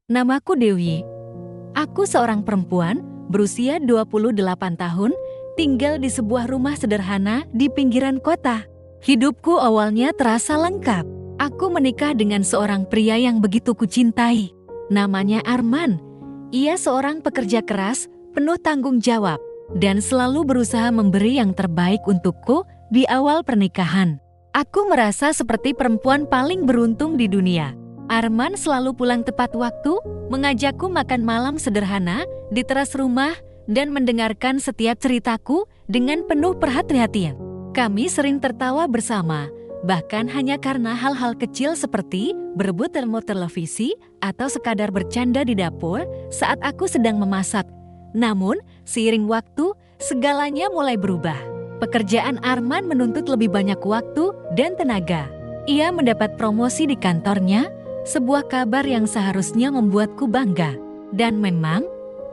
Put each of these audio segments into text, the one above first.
Namaku Dewi. Aku seorang perempuan berusia 28 tahun, tinggal di sebuah rumah sederhana di pinggiran kota. Hidupku awalnya terasa lengkap. Aku menikah dengan seorang pria yang begitu kucintai. Namanya Arman. Ia seorang pekerja keras, penuh tanggung jawab, dan selalu berusaha memberi yang terbaik untukku di awal pernikahan. Aku merasa seperti perempuan paling beruntung di dunia. Arman selalu pulang tepat waktu, mengajakku makan malam sederhana di teras rumah dan mendengarkan setiap ceritaku dengan penuh perhatian. Kami sering tertawa bersama, bahkan hanya karena hal-hal kecil seperti berebut remote televisi atau sekadar bercanda di dapur saat aku sedang memasak. Namun, seiring waktu, segalanya mulai berubah. Pekerjaan Arman menuntut lebih banyak waktu dan tenaga. Ia mendapat promosi di kantornya, sebuah kabar yang seharusnya membuatku bangga. Dan memang,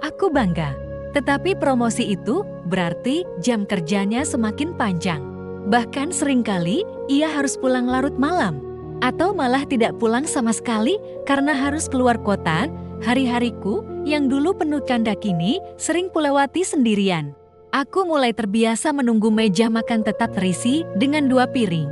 aku bangga. Tetapi promosi itu berarti jam kerjanya semakin panjang. Bahkan seringkali ia harus pulang larut malam. Atau malah tidak pulang sama sekali karena harus keluar kota. Hari-hariku yang dulu penuh canda kini sering kulewati sendirian. Aku mulai terbiasa menunggu meja makan tetap terisi dengan 2 piring.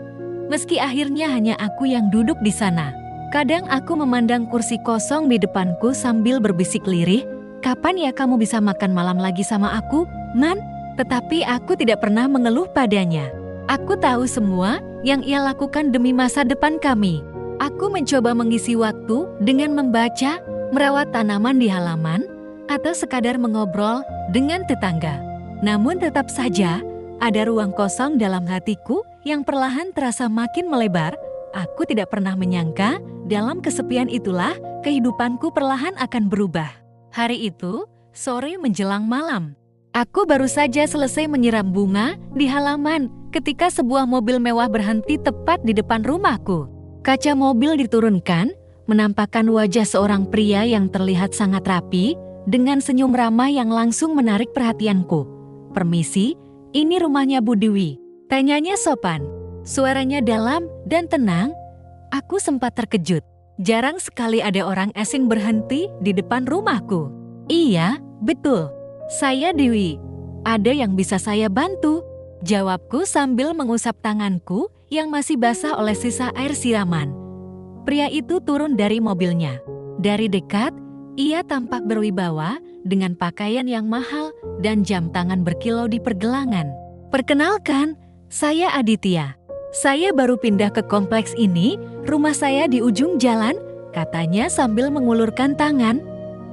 Meski akhirnya hanya aku yang duduk di sana. Kadang aku memandang kursi kosong di depanku sambil berbisik lirih, "Kapan ya kamu bisa makan malam lagi sama aku, Man?" Tetapi aku tidak pernah mengeluh padanya. Aku tahu semua yang ia lakukan demi masa depan kami. Aku mencoba mengisi waktu dengan membaca, merawat tanaman di halaman, atau sekadar mengobrol dengan tetangga. Namun tetap saja, ada ruang kosong dalam hatiku yang perlahan terasa makin melebar. Aku tidak pernah menyangka, dalam kesepian itulah kehidupanku perlahan akan berubah. Hari itu, sore menjelang malam. Aku baru saja selesai menyiram bunga di halaman ketika sebuah mobil mewah berhenti tepat di depan rumahku. Kaca mobil diturunkan, menampakkan wajah seorang pria yang terlihat sangat rapi, dengan senyum ramah yang langsung menarik perhatianku. "Permisi, ini rumahnya Bu Dewi," tanyanya sopan. Suaranya dalam dan tenang. Aku sempat terkejut. Jarang sekali ada orang asing berhenti di depan rumahku. "Iya, betul. Saya Dewi. Ada yang bisa saya bantu?" jawabku sambil mengusap tanganku yang masih basah oleh sisa air siraman. Pria itu turun dari mobilnya. Dari dekat, ia tampak berwibawa dengan pakaian yang mahal dan jam tangan berkilau di pergelangan. "Perkenalkan, saya Aditya. Saya baru pindah ke kompleks ini, rumah saya di ujung jalan," katanya sambil mengulurkan tangan.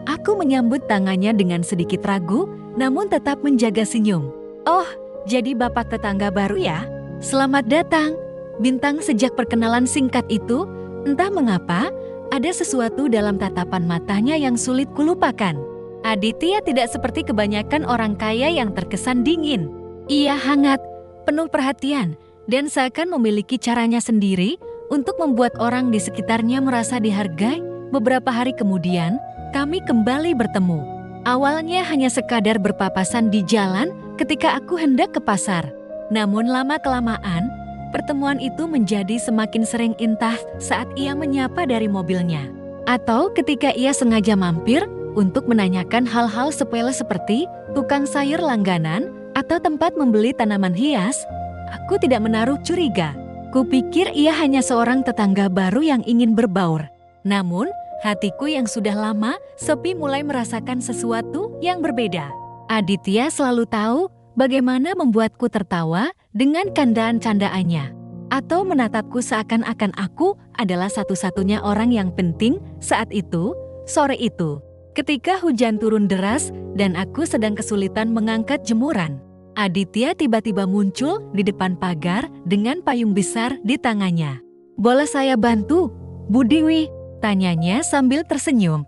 Aku menyambut tangannya dengan sedikit ragu, namun tetap menjaga senyum. "Oh, jadi bapak tetangga baru ya? Selamat datang." Bintang sejak perkenalan singkat itu, entah mengapa, ada sesuatu dalam tatapan matanya yang sulit kulupakan. Aditya tidak seperti kebanyakan orang kaya yang terkesan dingin. Ia hangat, penuh perhatian, dan seakan memiliki caranya sendiri untuk membuat orang di sekitarnya merasa dihargai. Beberapa hari kemudian, kami kembali bertemu. Awalnya hanya sekadar berpapasan di jalan ketika aku hendak ke pasar. Namun lama-kelamaan, pertemuan itu menjadi semakin sering, entah saat ia menyapa dari mobilnya, atau ketika ia sengaja mampir untuk menanyakan hal-hal sepele seperti tukang sayur langganan atau tempat membeli tanaman hias. Aku tidak menaruh curiga. Kupikir ia hanya seorang tetangga baru yang ingin berbaur. Namun, hatiku yang sudah lama sepi mulai merasakan sesuatu yang berbeda. Aditya selalu tahu bagaimana membuatku tertawa dengan candaan-candaannya, atau menatapku seakan-akan aku adalah satu-satunya orang yang penting saat itu. Sore itu, ketika hujan turun deras dan aku sedang kesulitan mengangkat jemuran, Aditya tiba-tiba muncul di depan pagar dengan payung besar di tangannya. "Boleh saya bantu, Bu Dewi?" tanyanya sambil tersenyum.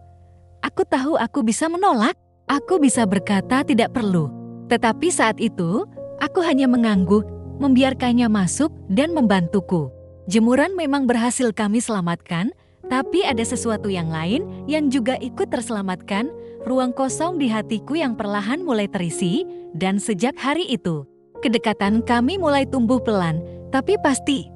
Aku tahu aku bisa menolak, aku bisa berkata tidak perlu. Tetapi saat itu, aku hanya mengangguk, membiarkannya masuk dan membantuku. Jemuran memang berhasil kami selamatkan, tapi ada sesuatu yang lain yang juga ikut terselamatkan. Ruang kosong di hatiku yang perlahan mulai terisi, dan sejak hari itu, kedekatan kami mulai tumbuh pelan, tapi pasti.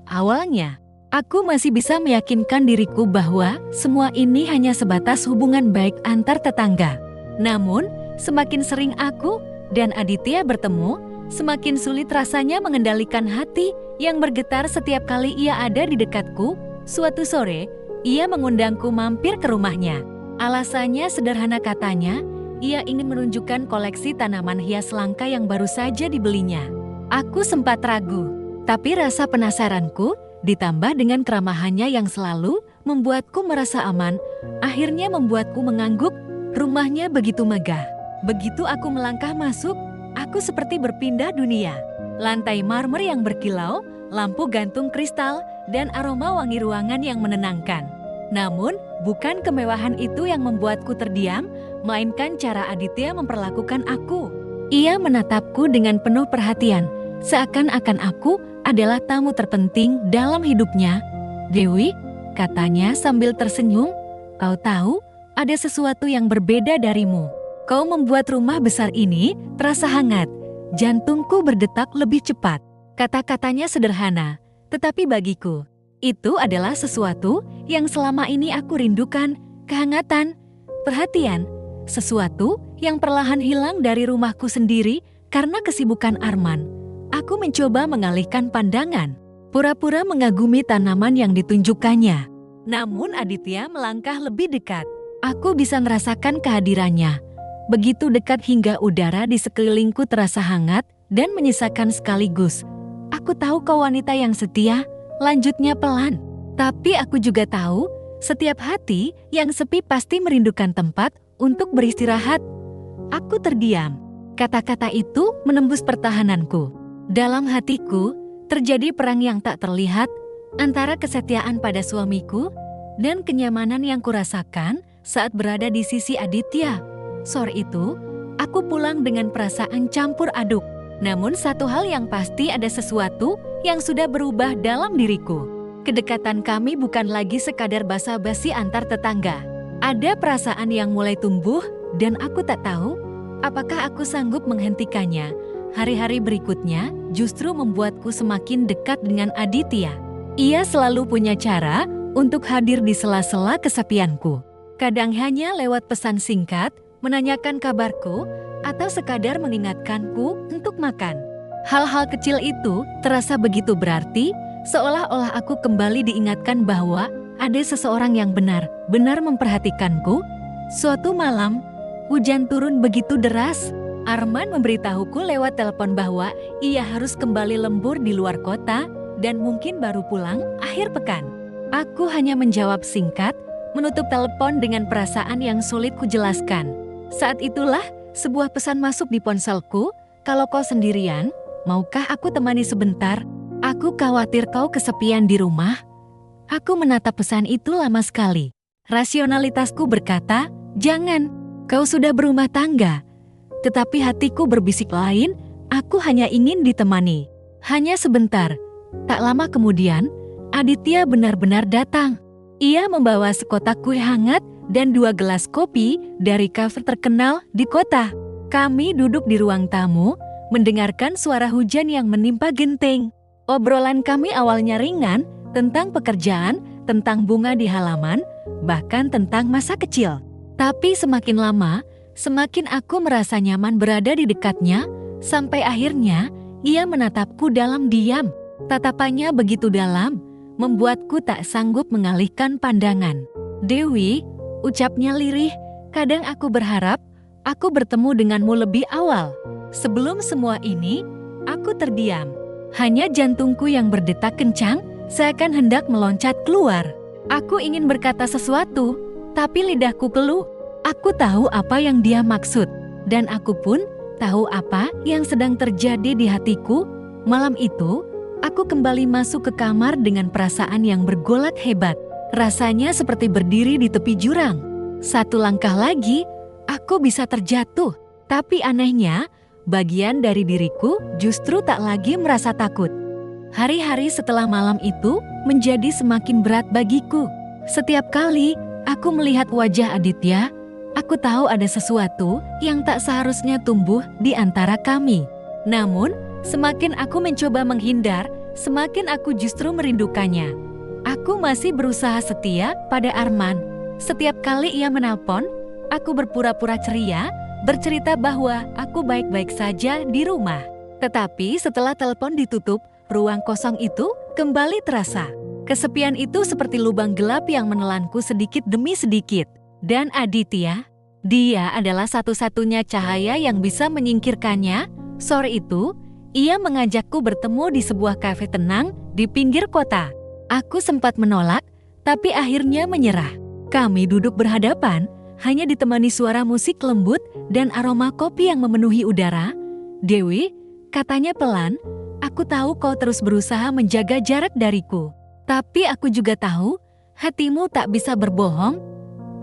Awalnya, Aku masih bisa meyakinkan diriku bahwa semua ini hanya sebatas hubungan baik antar tetangga. Namun, semakin sering aku dan Aditya bertemu, semakin sulit rasanya mengendalikan hati yang bergetar setiap kali ia ada di dekatku. Suatu sore, ia mengundangku mampir ke rumahnya. Alasannya sederhana, katanya, ia ingin menunjukkan koleksi tanaman hias langka yang baru saja dibelinya. Aku sempat ragu, tapi rasa penasaranku ditambah dengan keramahannya yang selalu membuatku merasa aman, akhirnya membuatku mengangguk. Rumahnya begitu megah. Begitu aku melangkah masuk, aku seperti berpindah dunia. Lantai marmer yang berkilau, lampu gantung kristal, dan aroma wangi ruangan yang menenangkan. Namun, bukan kemewahan itu yang membuatku terdiam, melainkan cara Aditya memperlakukan aku. Ia menatapku dengan penuh perhatian, seakan-akan aku adalah tamu terpenting dalam hidupnya. "Dewi," katanya sambil tersenyum, "kau tahu, ada sesuatu yang berbeda darimu. Kau membuat rumah besar ini terasa hangat." Jantungku berdetak lebih cepat. Kata-katanya sederhana, tetapi bagiku, itu adalah sesuatu yang selama ini aku rindukan, kehangatan, perhatian, sesuatu yang perlahan hilang dari rumahku sendiri karena kesibukan Arman. Aku mencoba mengalihkan pandangan, pura-pura mengagumi tanaman yang ditunjukkannya. Namun Aditya melangkah lebih dekat. Aku bisa merasakan kehadirannya. Begitu dekat hingga udara di sekelilingku terasa hangat dan menyisakan sekaligus. "Aku tahu kau wanita yang setia," lanjutnya pelan. "Tapi aku juga tahu, setiap hati yang sepi pasti merindukan tempat untuk beristirahat." Aku terdiam. Kata-kata itu menembus pertahananku. Dalam hatiku, terjadi perang yang tak terlihat antara kesetiaan pada suamiku dan kenyamanan yang kurasakan saat berada di sisi Aditya. Sore itu, aku pulang dengan perasaan campur aduk. Namun satu hal yang pasti, ada sesuatu yang sudah berubah dalam diriku. Kedekatan kami bukan lagi sekadar basa-basi antar tetangga. Ada perasaan yang mulai tumbuh dan aku tak tahu apakah aku sanggup menghentikannya. Hari-hari berikutnya justru membuatku semakin dekat dengan Aditya. Ia selalu punya cara untuk hadir di sela-sela kesepianku. Kadang hanya lewat pesan singkat, menanyakan kabarku, atau sekadar mengingatkanku untuk makan. Hal-hal kecil itu terasa begitu berarti, seolah-olah aku kembali diingatkan bahwa ada seseorang yang benar-benar memperhatikanku. Suatu malam, hujan turun begitu deras. Arman memberitahuku lewat telepon bahwa ia harus kembali lembur di luar kota dan mungkin baru pulang akhir pekan. Aku hanya menjawab singkat, menutup telepon dengan perasaan yang sulit kujelaskan. Saat itulah sebuah pesan masuk di ponselku, "Kalau kau sendirian, maukah aku temani sebentar? Aku khawatir kau kesepian di rumah." Aku menatap pesan itu lama sekali. Rasionalitasku berkata, "Jangan, kau sudah berumah tangga." Tetapi hatiku berbisik lain, aku hanya ingin ditemani. Hanya sebentar. Tak lama kemudian, Aditya benar-benar datang. Ia membawa sekotak kue hangat dan 2 gelas kopi dari kafe terkenal di kota. Kami duduk di ruang tamu, mendengarkan suara hujan yang menimpa genteng. Obrolan kami awalnya ringan, tentang pekerjaan, tentang bunga di halaman, bahkan tentang masa kecil. Tapi semakin lama, semakin aku merasa nyaman berada di dekatnya, sampai akhirnya ia menatapku dalam diam. Tatapannya begitu dalam, membuatku tak sanggup mengalihkan pandangan. "Dewi," ucapnya lirih, "kadang aku berharap aku bertemu denganmu lebih awal." Sebelum semua ini, aku terdiam. Hanya jantungku yang berdetak kencang, seakan hendak meloncat keluar. Aku ingin berkata sesuatu, tapi lidahku keluh. Aku tahu apa yang dia maksud, dan aku pun tahu apa yang sedang terjadi di hatiku. Malam itu, aku kembali masuk ke kamar dengan perasaan yang bergolak hebat. Rasanya seperti berdiri di tepi jurang. Satu langkah lagi, aku bisa terjatuh. Tapi anehnya, bagian dari diriku justru tak lagi merasa takut. Hari-hari setelah malam itu menjadi semakin berat bagiku. Setiap kali aku melihat wajah Aditya, aku tahu ada sesuatu yang tak seharusnya tumbuh di antara kami. Namun, semakin aku mencoba menghindar, semakin aku justru merindukannya. Aku masih berusaha setia pada Arman. Setiap kali ia menelpon, aku berpura-pura ceria, bercerita bahwa aku baik-baik saja di rumah. Tetapi setelah telepon ditutup, ruang kosong itu kembali terasa. Kesepian itu seperti lubang gelap yang menelanku sedikit demi sedikit. Dan Aditya, dia adalah satu-satunya cahaya yang bisa menyingkirkannya. Sore itu, ia mengajakku bertemu di sebuah kafe tenang di pinggir kota. Aku sempat menolak, tapi akhirnya menyerah. Kami duduk berhadapan, hanya ditemani suara musik lembut dan aroma kopi yang memenuhi udara. "Dewi," katanya pelan, "aku tahu kau terus berusaha menjaga jarak dariku. Tapi aku juga tahu, hatimu tak bisa berbohong."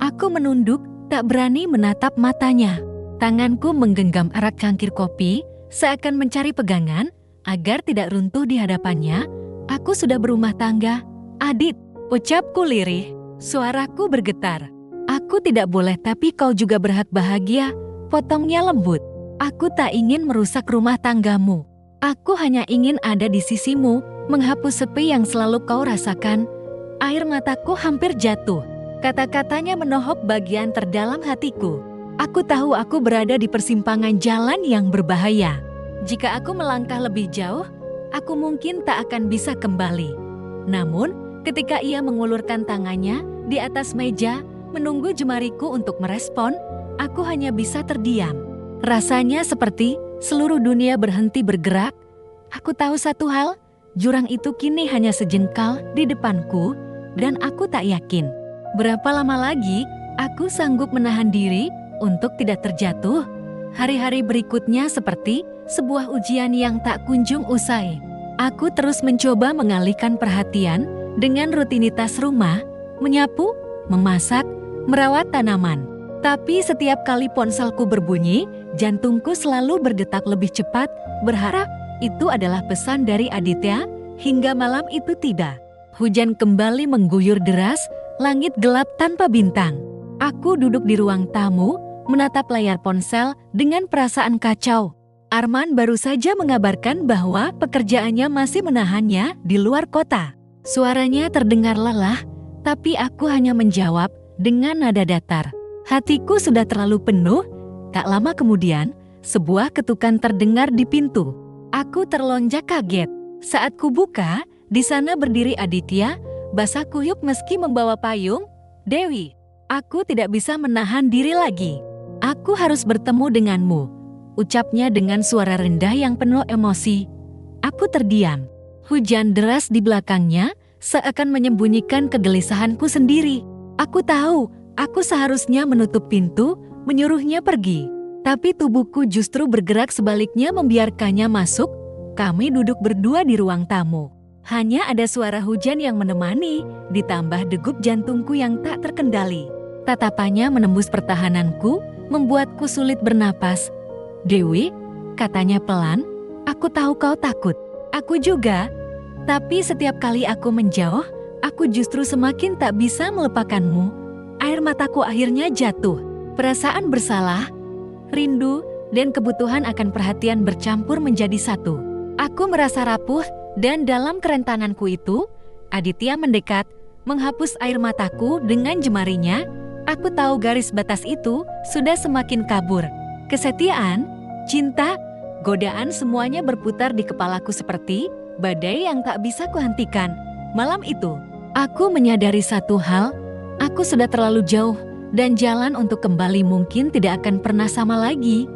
Aku menunduk, tak berani menatap matanya. Tanganku menggenggam arak cangkir kopi, seakan mencari pegangan, agar tidak runtuh di hadapannya. "Aku sudah berumah tangga, Adit," ucapku lirih. Suaraku bergetar. "Aku tidak boleh tapi kau juga berhak bahagia," potongnya lembut. "Aku tak ingin merusak rumah tanggamu. Aku hanya ingin ada di sisimu, menghapus sepi yang selalu kau rasakan." Air mataku hampir jatuh. Kata-katanya menohok bagian terdalam hatiku. Aku tahu aku berada di persimpangan jalan yang berbahaya. Jika aku melangkah lebih jauh, aku mungkin tak akan bisa kembali. Namun, ketika ia mengulurkan tangannya di atas meja, menunggu jemariku untuk merespon, aku hanya bisa terdiam. Rasanya seperti seluruh dunia berhenti bergerak. Aku tahu satu hal, jurang itu kini hanya sejengkal di depanku, dan aku tak yakin berapa lama lagi aku sanggup menahan diri untuk tidak terjatuh. Hari-hari berikutnya seperti sebuah ujian yang tak kunjung usai. Aku terus mencoba mengalihkan perhatian dengan rutinitas rumah, menyapu, memasak, merawat tanaman. Tapi setiap kali ponselku berbunyi, jantungku selalu berdetak lebih cepat, berharap itu adalah pesan dari Aditya. Hingga malam itu tiba. Hujan kembali mengguyur deras, langit gelap tanpa bintang. Aku duduk di ruang tamu, menatap layar ponsel dengan perasaan kacau. Arman baru saja mengabarkan bahwa pekerjaannya masih menahannya di luar kota. Suaranya terdengar lelah, tapi aku hanya menjawab dengan nada datar. Hatiku sudah terlalu penuh. Tak lama kemudian, sebuah ketukan terdengar di pintu. Aku terlonjak kaget. Saat kubuka, di sana berdiri Aditya, basah kuyup meski membawa payung. "Dewi, aku tidak bisa menahan diri lagi. Aku harus bertemu denganmu," ucapnya dengan suara rendah yang penuh emosi. Aku terdiam. Hujan deras di belakangnya seakan menyembunyikan kegelisahanku sendiri. Aku tahu, aku seharusnya menutup pintu, menyuruhnya pergi. Tapi tubuhku justru bergerak sebaliknya membiarkannya masuk. Kami duduk berdua di ruang tamu. Hanya ada suara hujan yang menemani, ditambah degup jantungku yang tak terkendali. Tatapannya menembus pertahananku, membuatku sulit bernapas. "Dewi," katanya pelan, "aku tahu kau takut. Aku juga. Tapi setiap kali aku menjauh, aku justru semakin tak bisa melupakanmu." Air mataku akhirnya jatuh. Perasaan bersalah, rindu, dan kebutuhan akan perhatian bercampur menjadi satu. Aku merasa rapuh, dan dalam kerentananku itu, Aditya mendekat, menghapus air mataku dengan jemarinya. Aku tahu garis batas itu sudah semakin kabur. Kesetiaan, cinta, godaan semuanya berputar di kepalaku seperti badai yang tak bisa kuhentikan. Malam itu, aku menyadari satu hal, aku sudah terlalu jauh, dan jalan untuk kembali mungkin tidak akan pernah sama lagi.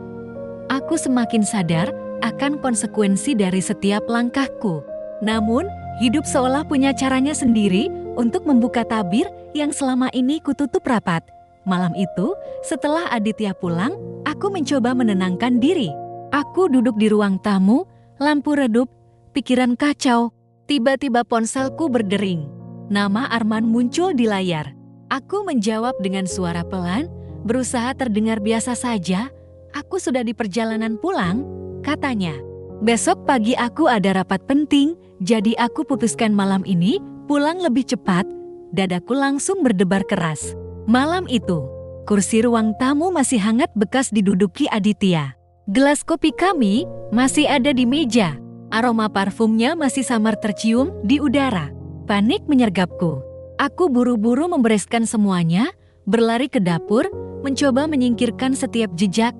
Aku semakin sadar akan konsekuensi dari setiap langkahku. Namun, hidup seolah punya caranya sendiri untuk membuka tabir yang selama ini kututup rapat. Malam itu, setelah Aditya pulang, aku mencoba menenangkan diri. Aku duduk di ruang tamu, lampu redup, pikiran kacau. Tiba-tiba ponselku berdering. Nama Arman muncul di layar. Aku menjawab dengan suara pelan, berusaha terdengar biasa saja. "Aku sudah di perjalanan pulang," katanya. "Besok pagi aku ada rapat penting, jadi aku putuskan malam ini pulang lebih cepat." Dadaku langsung berdebar keras. Malam itu, kursi ruang tamu masih hangat bekas diduduki Aditya. Gelas kopi kami masih ada di meja. Aroma parfumnya masih samar tercium di udara. Panik menyergapku. Aku buru-buru membereskan semuanya, berlari ke dapur, mencoba menyingkirkan setiap jejak.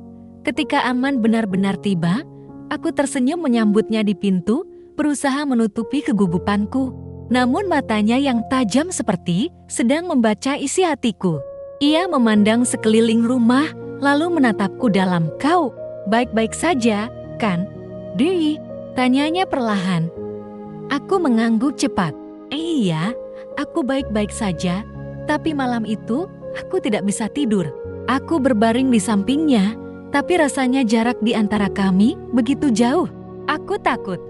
Ketika Arman benar-benar tiba, aku tersenyum menyambutnya di pintu, berusaha menutupi kegugupanku. Namun matanya yang tajam seperti sedang membaca isi hatiku. Ia memandang sekeliling rumah, lalu menatapku dalam, "Kau baik-baik saja, kan, Dewi?" Tanyanya perlahan. Aku mengangguk cepat. Iya, aku baik-baik saja, tapi malam itu aku tidak bisa tidur. Aku berbaring di sampingnya, tapi rasanya jarak di antara kami begitu jauh. Aku takut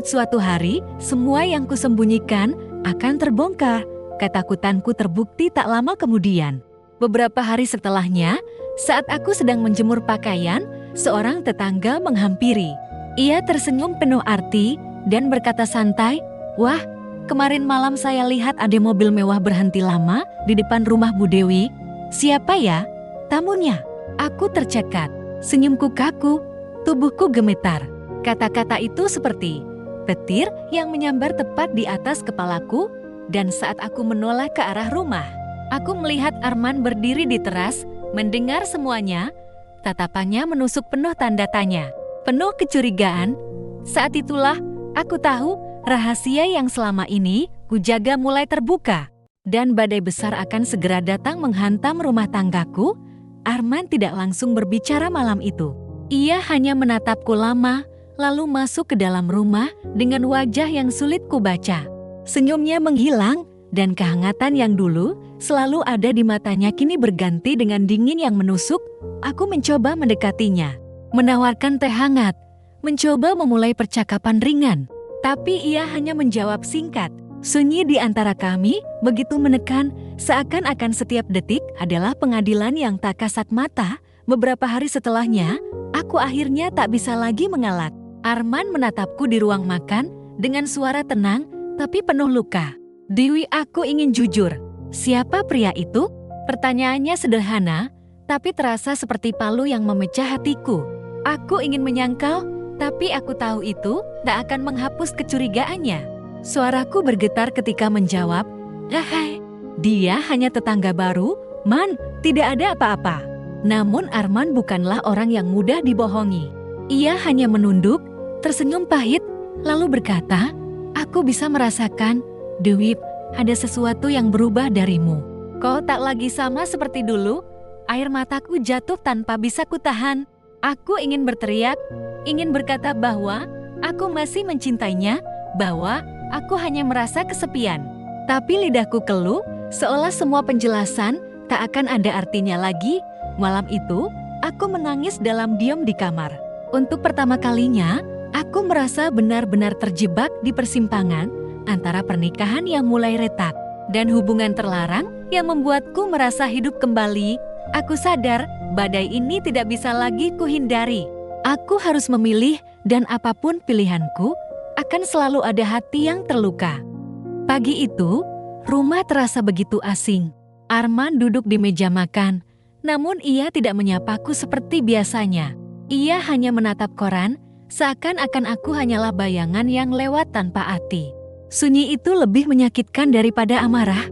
suatu hari semua yang kusembunyikan akan terbongkar. Ketakutanku terbukti tak lama kemudian. Beberapa hari setelahnya, saat aku sedang menjemur pakaian, seorang tetangga menghampiri. Ia tersenyum penuh arti dan berkata santai, "Wah, kemarin malam saya lihat ada mobil mewah berhenti lama di depan rumah Bu Dewi. Siapa ya tamunya?" Aku tercekat, senyumku kaku, tubuhku gemetar. Kata-kata itu seperti petir yang menyambar tepat di atas kepalaku, dan saat aku menoleh ke arah rumah, aku melihat Arman berdiri di teras, mendengar semuanya. Tatapannya menusuk penuh tanda tanya, penuh kecurigaan. Saat itulah aku tahu rahasia yang selama ini kujaga mulai terbuka, dan badai besar akan segera datang menghantam rumah tanggaku. Arman tidak langsung berbicara malam itu. Ia hanya menatapku lama, lalu masuk ke dalam rumah dengan wajah yang sulit kubaca. Senyumnya menghilang, dan kehangatan yang dulu selalu ada di matanya kini berganti dengan dingin yang menusuk. Aku mencoba mendekatinya, menawarkan teh hangat, mencoba memulai percakapan ringan. Tapi ia hanya menjawab singkat. Sunyi di antara kami begitu menekan, seakan-akan setiap detik adalah pengadilan yang tak kasat mata. Beberapa hari setelahnya, aku akhirnya tak bisa lagi mengelak. Arman menatapku di ruang makan dengan suara tenang tapi penuh luka. "Dewi, aku ingin jujur. Siapa pria itu?" Pertanyaannya sederhana, tapi terasa seperti palu yang memecah hatiku. Aku ingin menyangkal, tapi aku tahu itu tak akan menghapus kecurigaannya. Suaraku bergetar ketika menjawab, "Hai, dia hanya tetangga baru, Man, tidak ada apa-apa." Namun Arman bukanlah orang yang mudah dibohongi. Ia hanya menunduk, tersenyum pahit, lalu berkata, "Aku bisa merasakan, Dewi, ada sesuatu yang berubah darimu. Kau tak lagi sama seperti dulu." Air mataku jatuh tanpa bisa kutahan. Aku ingin berteriak, ingin berkata bahwa aku masih mencintainya, bahwa aku hanya merasa kesepian. Tapi lidahku keluh, seolah semua penjelasan tak akan ada artinya lagi. Malam itu, aku menangis dalam diam di kamar. Untuk pertama kalinya, aku merasa benar-benar terjebak di persimpangan antara pernikahan yang mulai retak dan hubungan terlarang yang membuatku merasa hidup kembali. Aku sadar badai ini tidak bisa lagi kuhindari. Aku harus memilih, dan apapun pilihanku, akan selalu ada hati yang terluka. Pagi itu, rumah terasa begitu asing. Arman duduk di meja makan, namun ia tidak menyapaku seperti biasanya. Ia hanya menatap koran, seakan-akan aku hanyalah bayangan yang lewat tanpa arti. Sunyi itu lebih menyakitkan daripada amarah.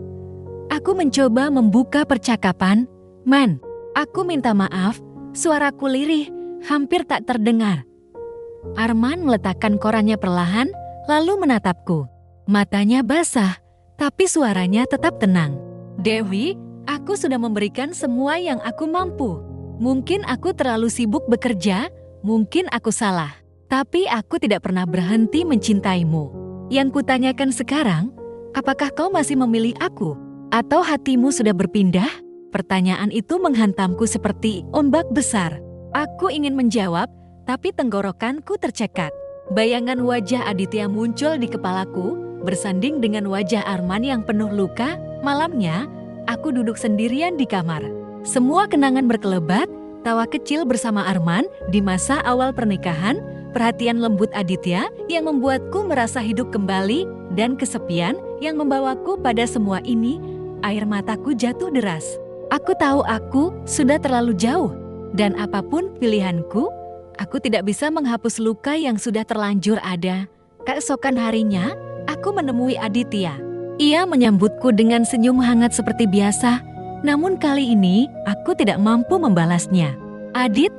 Aku mencoba membuka percakapan. "Man, aku minta maaf." Suaraku lirih, hampir tak terdengar. Arman meletakkan korannya perlahan, lalu menatapku. Matanya basah, tapi suaranya tetap tenang. "Dewi, aku sudah memberikan semua yang aku mampu. Mungkin aku terlalu sibuk bekerja, mungkin aku salah. Tapi aku tidak pernah berhenti mencintaimu. Yang kutanyakan sekarang, apakah kau masih memilih aku? Atau hatimu sudah berpindah?" Pertanyaan itu menghantamku seperti ombak besar. Aku ingin menjawab, tapi tenggorokanku tercekat. Bayangan wajah Aditya muncul di kepalaku, bersanding dengan wajah Arman yang penuh luka. Malamnya, aku duduk sendirian di kamar. Semua kenangan berkelebat, tawa kecil bersama Arman di masa awal pernikahan, perhatian lembut Aditya yang membuatku merasa hidup kembali, dan kesepian yang membawaku pada semua ini. Air mataku jatuh deras. Aku tahu aku sudah terlalu jauh, dan apapun pilihanku, aku tidak bisa menghapus luka yang sudah terlanjur ada. Keesokan harinya, aku menemui Aditya. Ia menyambutku dengan senyum hangat seperti biasa, namun kali ini aku tidak mampu membalasnya. "Adit,"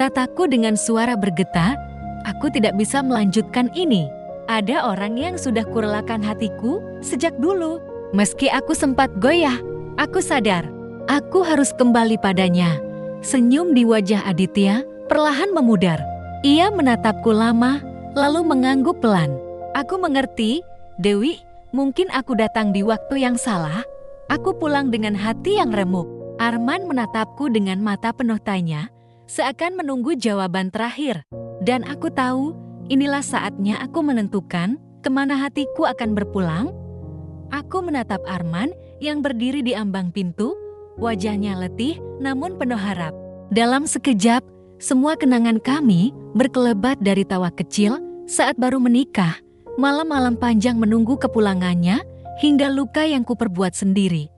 kataku dengan suara bergetar, "aku tidak bisa melanjutkan ini. Ada orang yang sudah kurelakan hatiku sejak dulu. Meski aku sempat goyah, aku sadar aku harus kembali padanya." Senyum di wajah Aditya perlahan memudar. Ia menatapku lama, lalu mengangguk pelan. "Aku mengerti, Dewi. Mungkin aku datang di waktu yang salah. Aku pulang dengan hati yang remuk." Arman menatapku dengan mata penuh tanya, seakan menunggu jawaban terakhir. Dan aku tahu, inilah saatnya aku menentukan kemana hatiku akan berpulang. Aku menatap Arman yang berdiri di ambang pintu, wajahnya letih namun penuh harap. Dalam sekejap, semua kenangan kami berkelebat dari tawa kecil saat baru menikah, malam-malam panjang menunggu kepulangannya, hingga luka yang kuperbuat sendiri.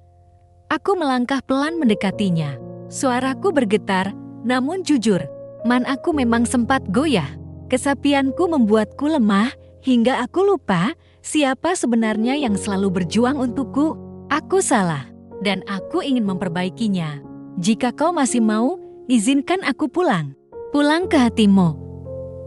Aku melangkah pelan mendekatinya. Suaraku bergetar, namun jujur, aku memang sempat goyah. Kesepianku membuatku lemah, hingga aku lupa siapa sebenarnya yang selalu berjuang untukku. Aku salah, dan aku ingin memperbaikinya. Jika kau masih mau, izinkan aku pulang. Pulang ke hatimu.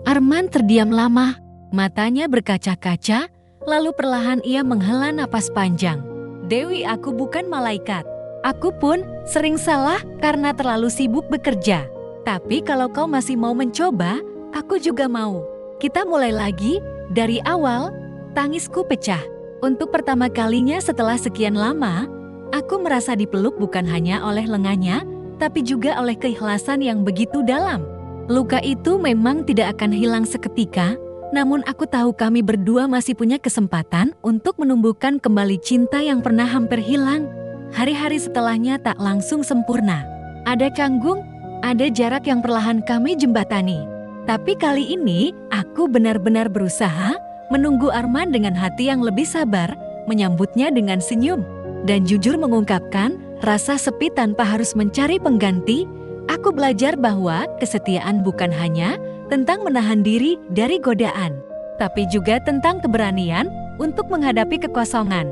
Arman terdiam lama, matanya berkaca-kaca, lalu perlahan ia menghela napas panjang. "Dewi, aku bukan malaikat. Aku pun sering salah karena terlalu sibuk bekerja. Tapi kalau kau masih mau mencoba, aku juga mau. Kita mulai lagi dari awal." Tangisku pecah. Untuk pertama kalinya setelah sekian lama, aku merasa dipeluk bukan hanya oleh lengannya, tapi juga oleh keikhlasan yang begitu dalam. Luka itu memang tidak akan hilang seketika, namun aku tahu kami berdua masih punya kesempatan untuk menumbuhkan kembali cinta yang pernah hampir hilang. Hari-hari setelahnya tak langsung sempurna. Ada canggung, ada jarak yang perlahan kami jembatani. Tapi kali ini, aku benar-benar berusaha menunggu Arman dengan hati yang lebih sabar, menyambutnya dengan senyum, dan jujur mengungkapkan rasa sepi tanpa harus mencari pengganti. Aku belajar bahwa kesetiaan bukan hanya tentang menahan diri dari godaan, tapi juga tentang keberanian untuk menghadapi kekosongan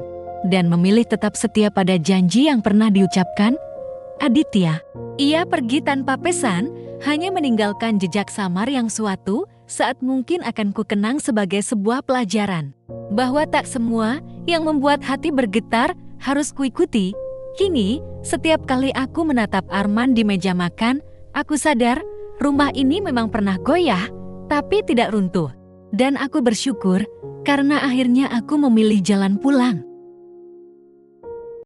dan memilih tetap setia pada janji yang pernah diucapkan. Aditya, ia pergi tanpa pesan, hanya meninggalkan jejak samar yang suatu saat mungkin akan kukenang sebagai sebuah pelajaran, bahwa tak semua yang membuat hati bergetar harus kuikuti. Kini, setiap kali aku menatap Arman di meja makan, aku sadar rumah ini memang pernah goyah, tapi tidak runtuh. Dan aku bersyukur karena akhirnya aku memilih jalan pulang.